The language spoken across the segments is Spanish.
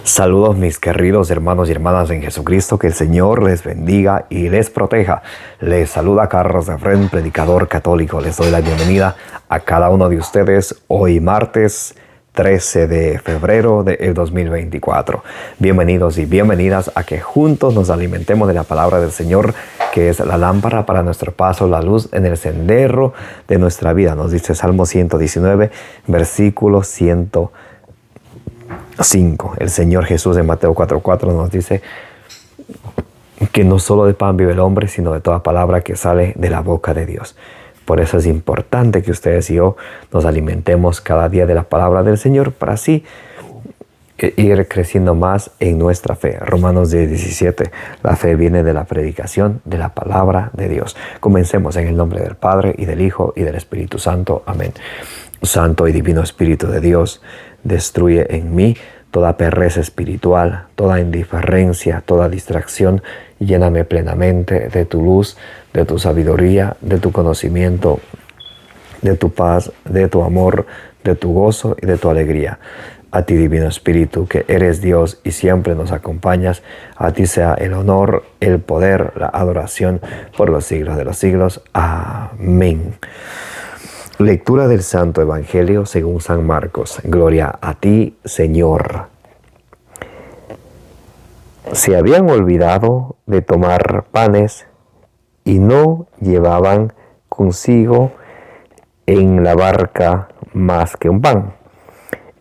Saludos mis queridos hermanos y hermanas en Jesucristo, que el Señor les bendiga y les proteja. Les saluda Carlos Efrén, predicador católico. Les doy la bienvenida a cada uno de ustedes hoy martes 13 de febrero del 2024. Bienvenidos y bienvenidas a que juntos nos alimentemos de la palabra del Señor, que es la lámpara para nuestro paso, la luz en el sendero de nuestra vida. Nos dice Salmo 119, versículo 105. El Señor Jesús en Mateo 4:4 nos dice que no solo de pan vive el hombre, sino de toda palabra que sale de la boca de Dios. Por eso es importante que ustedes y yo nos alimentemos cada día de la palabra del Señor para así ir creciendo más en nuestra fe. Romanos 10:17, la fe viene de la predicación de la palabra de Dios. Comencemos en el nombre del Padre, y del Hijo, y del Espíritu Santo. Amén. Santo y divino Espíritu de Dios, destruye en mí toda pereza espiritual, toda indiferencia, toda distracción. Lléname plenamente de tu luz, de tu sabiduría, de tu conocimiento, de tu paz, de tu amor, de tu gozo y de tu alegría. A ti, divino Espíritu, que eres Dios y siempre nos acompañas, a ti sea el honor, el poder, la adoración por los siglos de los siglos. Amén. Lectura del Santo Evangelio según San Marcos. Gloria a ti, Señor. Se habían olvidado de tomar panes y no llevaban consigo en la barca más que un pan.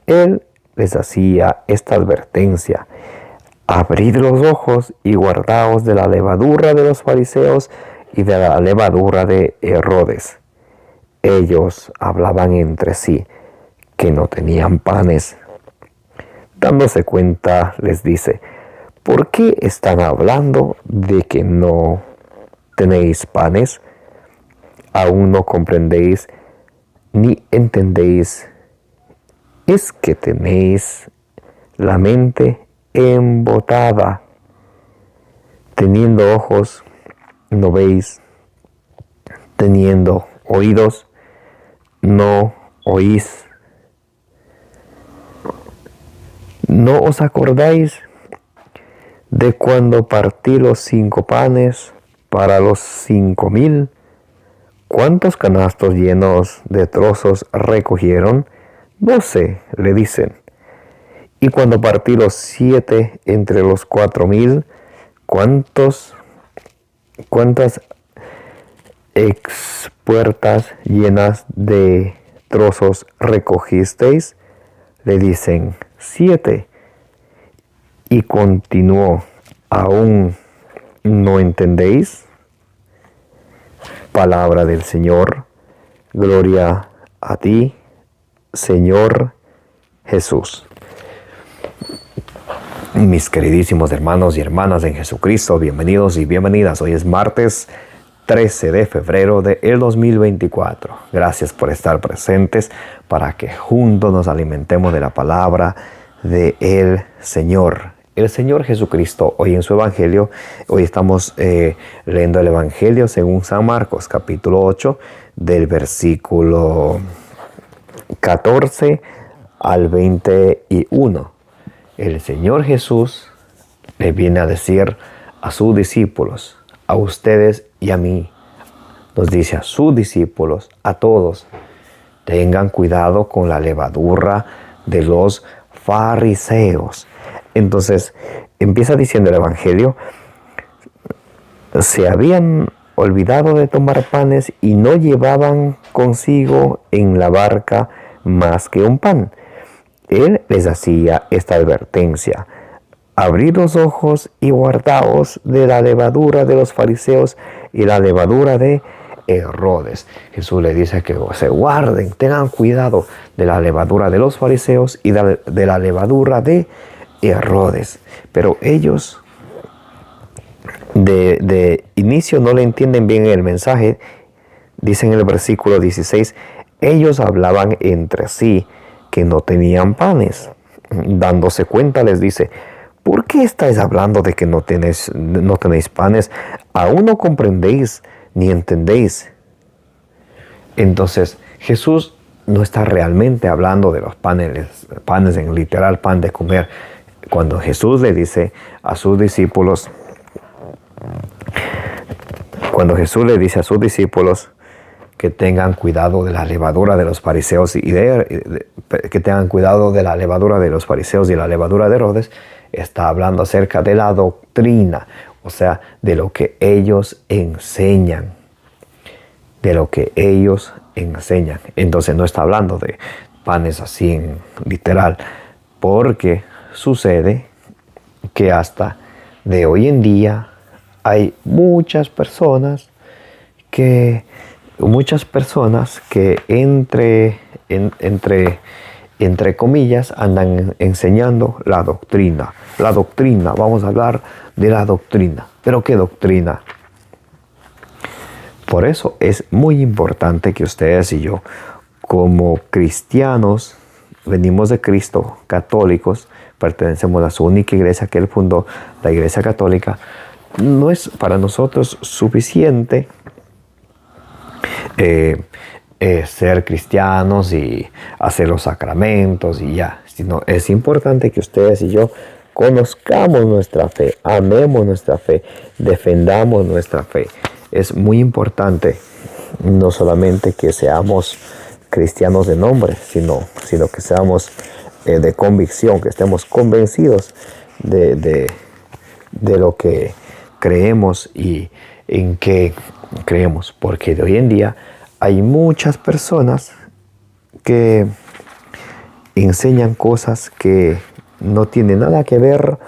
Él les hacía esta advertencia: abrid los ojos y guardaos de la levadura de los fariseos y de la levadura de Herodes. Ellos hablaban entre sí que no tenían panes. Dándose cuenta, les dice: ¿por qué están hablando de que no tenéis panes? ¿Aún no comprendéis ni entendéis? ¿Es que tenéis la mente embotada? Teniendo ojos, no veis; teniendo oídos, no oís. ¿No os acordáis de cuando partí los 5 panes para los 5,000? ¿Cuántos canastos llenos de trozos recogieron? 12, le dicen. Y cuando partí los 7 entre los 4,000, ¿cuántas expuertas llenas de trozos recogisteis? Le dicen: 7. Y continuó: ¿aún no entendéis? Palabra del Señor. Gloria a ti, Señor Jesús. Mis queridísimos hermanos y hermanas en Jesucristo, bienvenidos y bienvenidas. Hoy es martes 13 de febrero del 2024. Gracias por estar presentes para que juntos nos alimentemos de la palabra de el Señor. El Señor Jesucristo, hoy en su Evangelio, hoy estamos leyendo el Evangelio según San Marcos, capítulo 8, del versículo 14 al 21. El Señor Jesús le viene a decir a sus discípulos, a ustedes y a mí, nos dice a sus discípulos, a todos: tengan cuidado con la levadura de los fariseos. Entonces, empieza diciendo el Evangelio: se habían olvidado de tomar panes y no llevaban consigo en la barca más que un pan. Él les hacía esta advertencia: abrid los ojos y guardaos de la levadura de los fariseos y la levadura de Herodes. Jesús le dice que se guarden, tengan cuidado de la levadura de los fariseos y de la levadura de Herodes. Pero ellos de inicio no le entienden bien el mensaje. Dice en el versículo 16: ellos hablaban entre sí que no tenían panes. Dándose cuenta, les dice: ¿por qué estáis hablando de que no tenéis panes? ¿Aún no comprendéis ni entendéis? Entonces, Jesús no está realmente hablando de los panes en literal, pan de comer. cuando Jesús le dice a sus discípulos, que tengan cuidado de la levadura de los fariseos que tengan cuidado de la levadura de los fariseos y la levadura de Herodes, está hablando acerca de la doctrina, o sea, de lo que ellos enseñan. Entonces no está hablando de panes así en literal, porque sucede que hasta de hoy en día hay muchas personas que entre comillas andan enseñando la doctrina. Vamos a hablar de la doctrina. ¿Pero qué doctrina? Por eso es muy importante que ustedes y yo, como cristianos, venimos de Cristo, católicos, pertenecemos a su única iglesia que Él fundó, la Iglesia Católica. No es para nosotros suficiente ser cristianos y hacer los sacramentos y ya, sino es importante que ustedes y yo conozcamos nuestra fe, amemos nuestra fe, defendamos nuestra fe. Es muy importante no solamente que seamos cristianos de nombre, sino que seamos de convicción, que estemos convencidos de lo que creemos y en qué creemos, porque de hoy en día hay muchas personas que enseñan cosas que no tienen nada que ver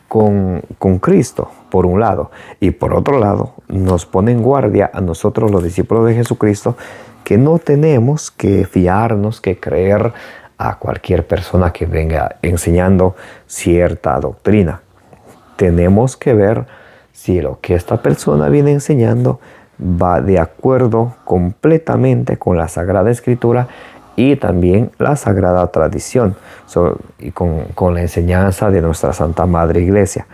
con Cristo, por un lado, y por otro lado nos ponen guardia a nosotros los discípulos de Jesucristo, que no tenemos que fiarnos, que creer a cualquier persona que venga enseñando cierta doctrina. Tenemos que ver si lo que esta persona viene enseñando va de acuerdo completamente con la Sagrada Escritura y también la Sagrada Tradición, y con la enseñanza de nuestra Santa Madre Iglesia.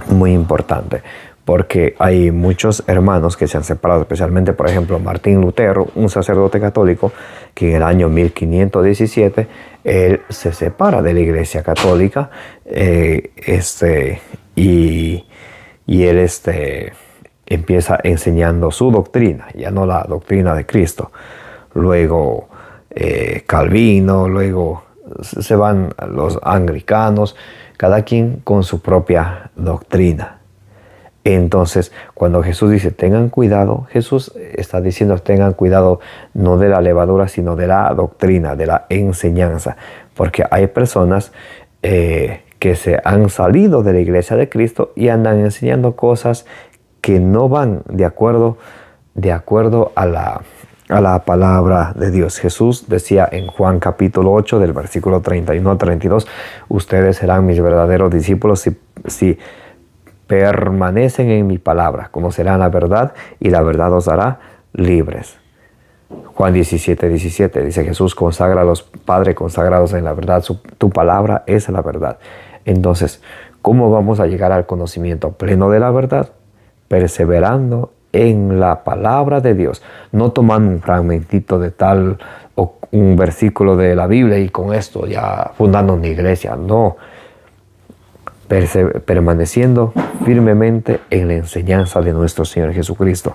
Muy importante, porque hay muchos hermanos que se han separado, especialmente, por ejemplo, Martín Lutero, un sacerdote católico, que en el año 1517, él se separa de la Iglesia Católica, y él empieza enseñando su doctrina, ya no la doctrina de Cristo. Luego Calvino, luego se van los anglicanos, cada quien con su propia doctrina. Entonces, cuando Jesús dice tengan cuidado, Jesús está diciendo tengan cuidado no de la levadura, sino de la doctrina, de la enseñanza, porque hay personas que se han salido de la iglesia de Cristo y andan enseñando cosas que no van de acuerdo a la palabra de Dios. Jesús decía en Juan capítulo 8 del versículo 31 a 32, ustedes serán mis verdaderos discípulos si permanecen en mi palabra, conocerán la verdad y la verdad os hará libres. Juan 17 dice Jesús, conságralos, Padre, consagrados en la verdad, tu palabra es la verdad. Entonces, ¿cómo vamos a llegar al conocimiento pleno de la verdad? Perseverando en la palabra de Dios, no tomando un fragmentito de tal o un versículo de la Biblia y con esto ya fundando una iglesia, no. Permaneciendo firmemente en la enseñanza de nuestro Señor Jesucristo.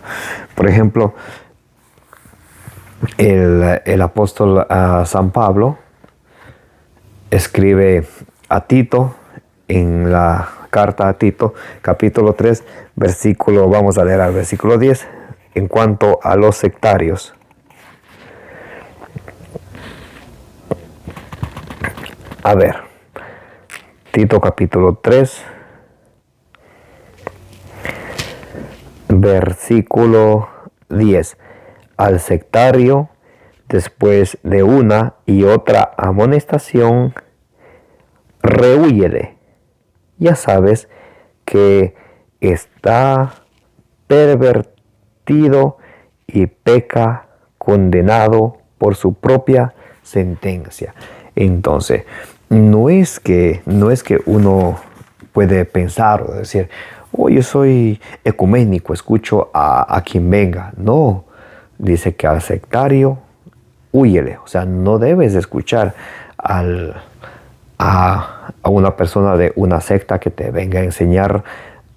Por ejemplo, el apóstol San Pablo escribe a Tito en la carta a Tito, capítulo 3, vamos a leer al versículo 10, en cuanto a los sectarios. A ver, Tito capítulo 3, versículo 10. Al sectario, después de una y otra amonestación, rehúyele. Ya sabes que está pervertido y peca condenado por su propia sentencia. Entonces, no es que uno puede pensar o decir, oh, yo soy ecuménico, escucho a quien venga. No, dice que al sectario, húyele. O sea, no debes escuchar a una persona de una secta que te venga a enseñar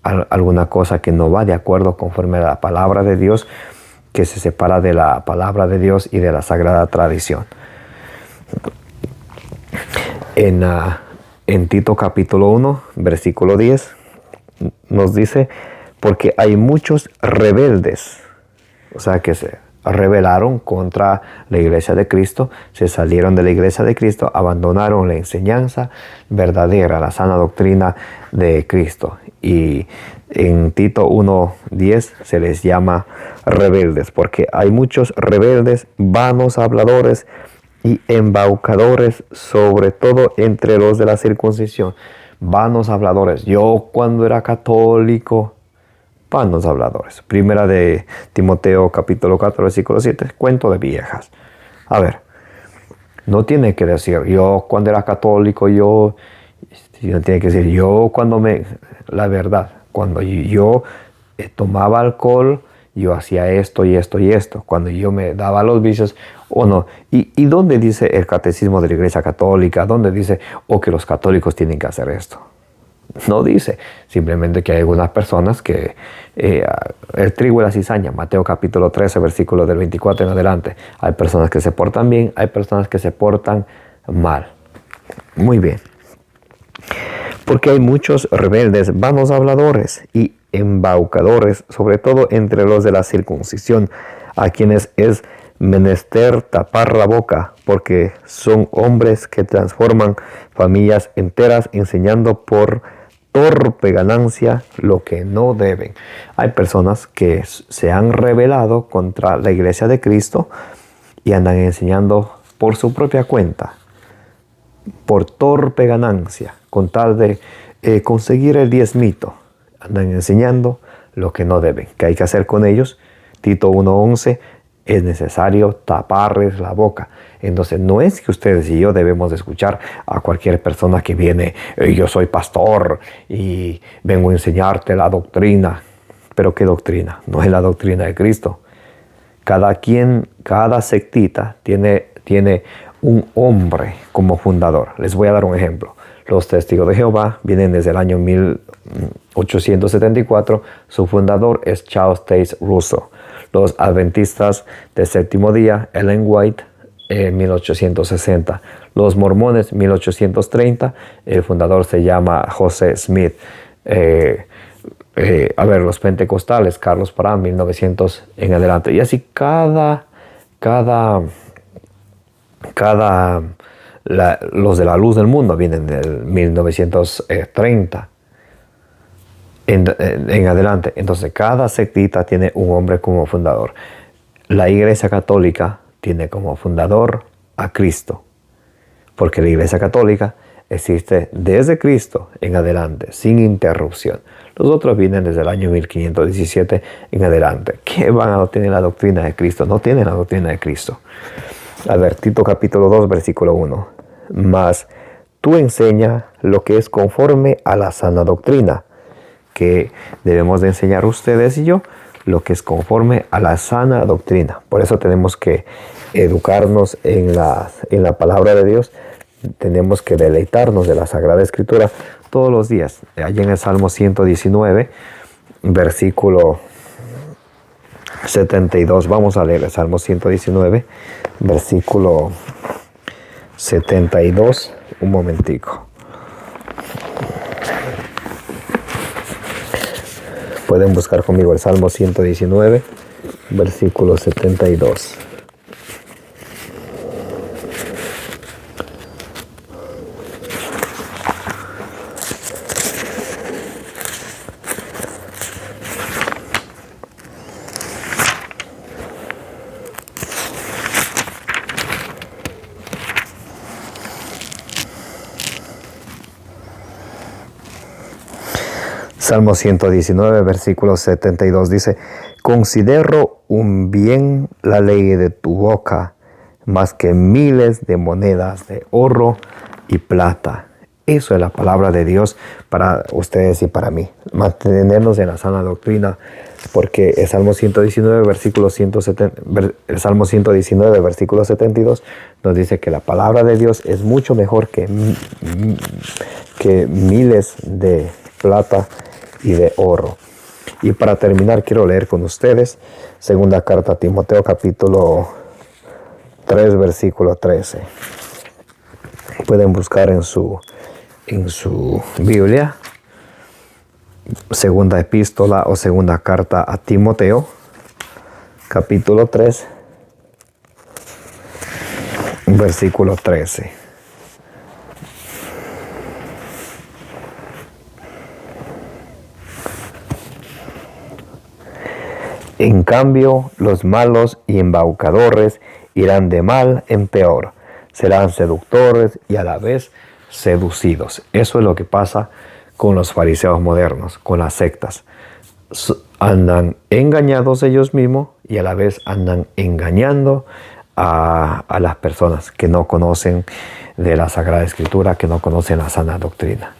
alguna cosa que no va de acuerdo conforme a la palabra de Dios, que se separa de la palabra de Dios y de la sagrada tradición. En Tito capítulo 1, versículo 10, nos dice, porque hay muchos rebeldes, o sea que se rebelaron contra la iglesia de Cristo, se salieron de la iglesia de Cristo, abandonaron la enseñanza verdadera, la sana doctrina de Cristo. Y en Tito 1:10 se les llama rebeldes, porque hay muchos rebeldes, vanos habladores y embaucadores, sobre todo entre los de la circuncisión. Vanos habladores. Yo cuando era católico, vanos habladores. Primera de Timoteo capítulo 4 versículo 7, cuento de viejas. A ver, no tiene que decir yo cuando era católico, no tiene que decir yo la verdad, cuando yo tomaba alcohol, yo hacía esto y esto y esto, cuando yo me daba los vicios o no. ¿Y dónde dice el catecismo de la Iglesia Católica? ¿Dónde dice que los católicos tienen que hacer esto? No dice, simplemente que hay algunas personas que el trigo y la cizaña, Mateo capítulo 13, versículo del 24 en adelante. Hay personas que se portan bien, hay personas que se portan mal. Muy bien. Porque hay muchos rebeldes, vanos habladores y embaucadores, sobre todo entre los de la circuncisión, a quienes es menester tapar la boca, porque son hombres que transforman familias enteras, enseñando por torpe ganancia lo que no deben. Hay personas que se han rebelado contra la iglesia de Cristo y andan enseñando por su propia cuenta, por torpe ganancia, con tal de conseguir el diezmito. Andan enseñando lo que no deben. ¿Qué hay que hacer con ellos? Tito 1:11, es necesario taparles la boca. Entonces no es que ustedes y yo debemos de escuchar a cualquier persona que viene, yo soy pastor y vengo a enseñarte la doctrina. ¿Pero qué doctrina? No es la doctrina de Cristo. Cada sectita tiene un hombre como fundador. Les voy a dar un ejemplo. Los Testigos de Jehová vienen desde el año 1874. Su fundador es Charles Taze Russell. Los Adventistas del Séptimo Día, Ellen White, 1860. Los Mormones, 1830. El fundador se llama José Smith. Los Pentecostales, Carlos Parham, 1900 en adelante. Y así los de la luz del mundo vienen del 1930 en adelante. Entonces cada sectita tiene un hombre como fundador. La Iglesia Católica tiene como fundador a Cristo, porque la Iglesia Católica existe desde Cristo en adelante, sin interrupción. Los otros vienen desde el año 1517 en adelante. ¿Qué van a tener la doctrina de Cristo? No tienen la doctrina de Cristo. A ver, Tito capítulo 2, versículo 1. Mas tú enseña lo que es conforme a la sana doctrina, que debemos de enseñar ustedes y yo, lo que es conforme a la sana doctrina. Por eso tenemos que educarnos en la palabra de Dios. Tenemos que deleitarnos de la Sagrada Escritura todos los días. Allí en el Salmo 119, versículo 72. Vamos a leer el Salmo 119, versículo 72. Un momentico. Pueden buscar conmigo el Salmo 119, versículo 72. Salmo 119, versículo 72 dice: considero un bien la ley de tu boca, más que miles de monedas de oro y plata. Eso es la palabra de Dios para ustedes y para mí. Mantenernos en la sana doctrina, porque el Salmo 119, versículo 72 nos dice que la palabra de Dios es mucho mejor que miles de plata y de oro. Y para terminar, quiero leer con ustedes segunda carta a Timoteo, capítulo 3, versículo 13. Pueden buscar en su Biblia, segunda epístola o segunda carta a Timoteo, capítulo 3, versículo 13. En cambio, los malos y embaucadores irán de mal en peor, serán seductores y a la vez seducidos. Eso es lo que pasa con los fariseos modernos, con las sectas. Andan engañados ellos mismos y a la vez andan engañando a las personas que no conocen de la Sagrada Escritura, que no conocen la sana doctrina.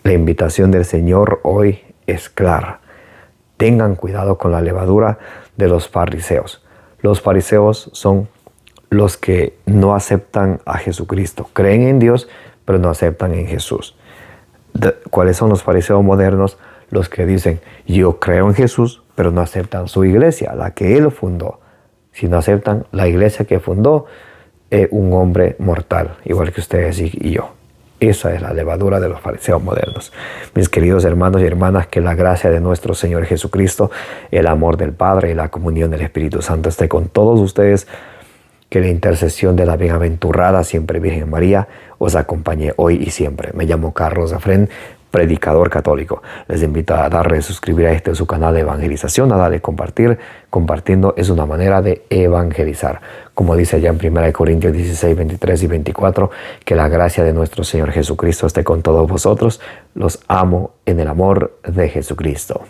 La invitación del Señor hoy es clara. Tengan cuidado con la levadura de los fariseos. Los fariseos son los que no aceptan a Jesucristo. Creen en Dios, pero no aceptan en Jesús. ¿Cuáles son los fariseos modernos? Los que dicen, yo creo en Jesús, pero no aceptan su iglesia, la que Él fundó. Si no aceptan la iglesia que fundó, un hombre mortal, igual que ustedes y yo. Esa es la levadura de los fariseos modernos. Mis queridos hermanos y hermanas, que la gracia de nuestro Señor Jesucristo, el amor del Padre y la comunión del Espíritu Santo esté con todos ustedes. Que la intercesión de la bienaventurada siempre Virgen María os acompañe hoy y siempre. Me llamo Carlos Afrén, predicador católico. Les invito a darle suscribir a su canal de evangelización, a darle compartir. Compartiendo es una manera de evangelizar. Como dice allá en 1 Corintios 16, 23 y 24, que la gracia de nuestro Señor Jesucristo esté con todos vosotros. Los amo en el amor de Jesucristo.